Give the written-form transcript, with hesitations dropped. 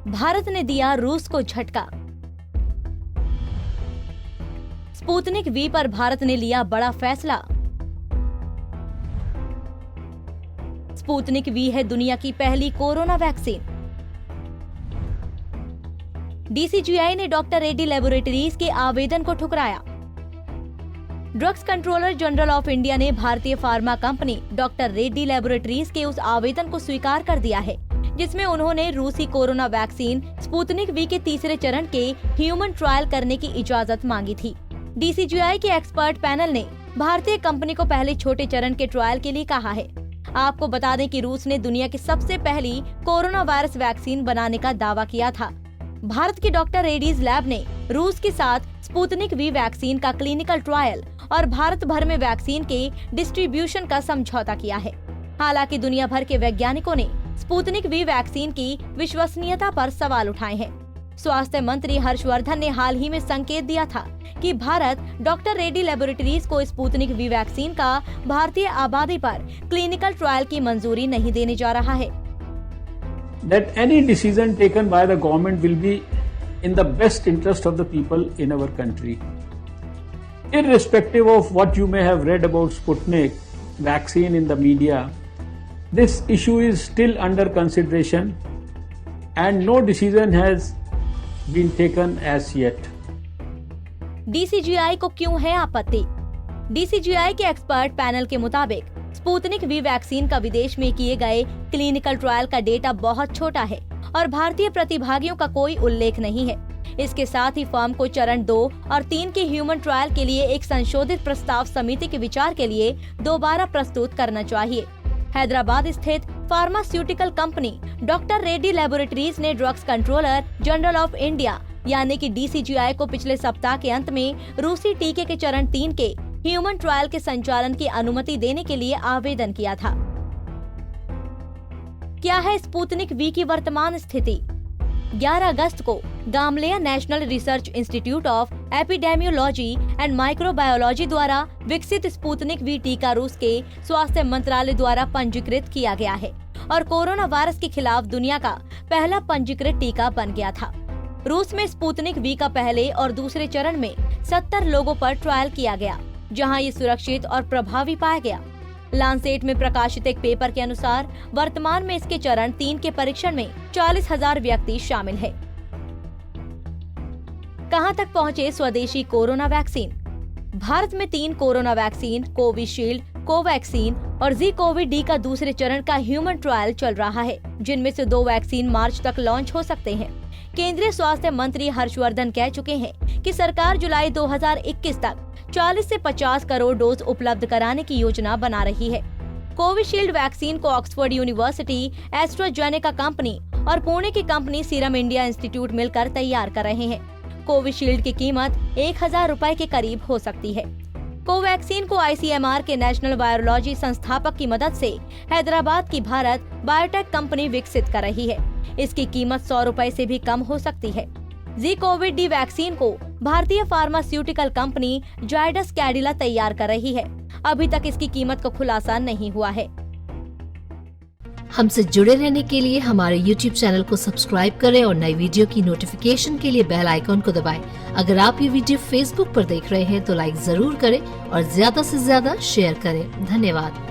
भारत ने दिया रूस को झटका। स्पुतनिक वी पर भारत ने लिया बड़ा फैसला। स्पुतनिक वी है दुनिया की पहली कोरोना वैक्सीन। डीसीजीआई ने डॉक्टर रेड्डी लैबोरेटरीज के आवेदन को ठुकराया। Drugs controller general of India ने भारतीय pharma company doctor Reddy laboratories के उस आवेदन को स्वीकार कर दिया है जिसमें उन्होंने रूसी कोरोना वैक्सीन स्पुतनिक वी के तीसरे चरण के ह्यूमन ट्रायल करने की इजाजत मांगी थी। डीसीजीआई के एक्सपर्ट पैनल ने भारतीय कंपनी को पहले छोटे चरण के ट्रायल के लिए कहा है। आपको बता दें कि रूस ने दुनिया की सबसे पहली कोरोना वायरस वैक्सीन बनाने का दावा किया था। भारत की डॉक्टर रेड्डीज लैब ने रूस के साथ स्पुतनिक वी वैक्सीन का क्लिनिकल ट्रायल और भारत भर में वैक्सीन के डिस्ट्रीब्यूशन का समझौता किया है। हालांकि दुनिया भर के वैज्ञानिकों ने स्पुतनिक वी वैक्सीन की विश्वसनीयता पर सवाल उठाए हैं। स्वास्थ्य मंत्री हर्षवर्धन ने हाल ही में संकेत दिया था कि भारत डॉक्टर रेड्डी लैबोरेटरीज को स्पुतनिक वी वैक्सीन का भारतीय आबादी पर क्लिनिकल ट्रायल की मंजूरी नहीं देने जा रहा है। That any decision taken by the government will be in the best interest of the people in our country. Irrespective of what you may have read about Sputnik vaccine in the media, this issue is still under consideration and no decision has been taken as yet. DCGI को क्यों है आपत्ति? DCGI के expert panel के मुताबिक Sputnik V vaccine का विदेश में किए गए क्लिनिकल ट्रायल का डेटा बहुत छोटा है और भारतीय प्रतिभागियों का कोई उल्लेख नहीं है। इसके साथ ही फर्म को चरण 2 और 3 के ह्यूमन ट्रायल के लिए एक संशोधित प्रस्ताव समिति के विचार के लिए दोबारा प्रस्तुत करना चाहिए। हैदराबाद स्थित pharmaceutical company doctor Reddy laboratories ने drugs controller general of India यानी कि डीसीजीआई को पिछले सप्ताह के अंत में रूसी टीके के चरण 3 के ह्यूमन ट्रायल के संचालन की अनुमति देने के लिए आवेदन किया था। क्या है स्पुतनिक वी की वर्तमान स्थिति? 11 अगस्त को Gamaleya national research institute of epidemiology and microbiology द्वारा विकसित स्पुतनिक वी टीका रूस के स्वास्थ्य मंत्रालय द्वारा पंजीकृत किया गया है और कोरोना वायरस के खिलाफ दुनिया का पहला पंजीकृत टीका बन गया था। रूस में स्पुतनिक वी का पहले और दूसरे चरण में 70 लोगों पर ट्रायल किया गया, जहां ये सुरक्षित और प्रभावी पाया गया। लांसेट में प्रकाशित एक पेपर के अनुसार वर्तमान में इसके चरण 3 के परीक्षण में 40,000 व्यक्ति शामिल है। कहां तक पहुंचे स्वदेशी कोरोना वैक्सीन? भारत में 3 कोरोना वैक्सीन कोविशील्ड, कोवैक्सीन और ज़ी-कोविड-डी का दूसरे चरण का ह्यूमन ट्रायल चल रहा है, जिनमें से 2 वैक्सीन मार्च तक लॉन्च हो सकते हैं। केंद्रीय स्वास्थ्य मंत्री हर्षवर्धन कह चुके हैं कि सरकार जुलाई 2021 तक 40 से 50 करोड़ डोज उपलब्ध कराने की योजना बना रही है। कोविशील्ड वैक्सीन को ऑक्सफोर्ड यूनिवर्सिटी, एस्ट्राजेनेका कंपनी और पुणे की कंपनी सीरम इंडिया इंस्टीट्यूट मिलकर तैयार कर रहे हैं। कोविशील्ड की कीमत 1,000 रुपए के करीब हो सकती है। कोवैक्सीन को आईसीएमआर के नेशनल वायरोलॉजी संस्थापक की मदद से हैदराबाद की भारत बायोटेक कंपनी विकसित कर रही है। इसकी कीमत 100 रुपए से भी कम हो सकती है। ज़ी-कोविड-डी वैक्सीन को भारतीय फार्मास्यूटिकल कंपनी जायडस कैडिला तैयार कर रही है। अभी तक इसकी कीमत का खुलासा नहीं हुआ है। हमसे जुड़े रहने के लिए हमारे YouTube चैनल को सब्सक्राइब करें और नई वीडियो की नोटिफिकेशन के लिए बेल आइकॉन को दबाएं। अगर आप ये वीडियो Facebook पर देख रहे हैं तो लाइक जरूर करें और ज्यादा से ज्यादा शेयर करें। धन्यवाद।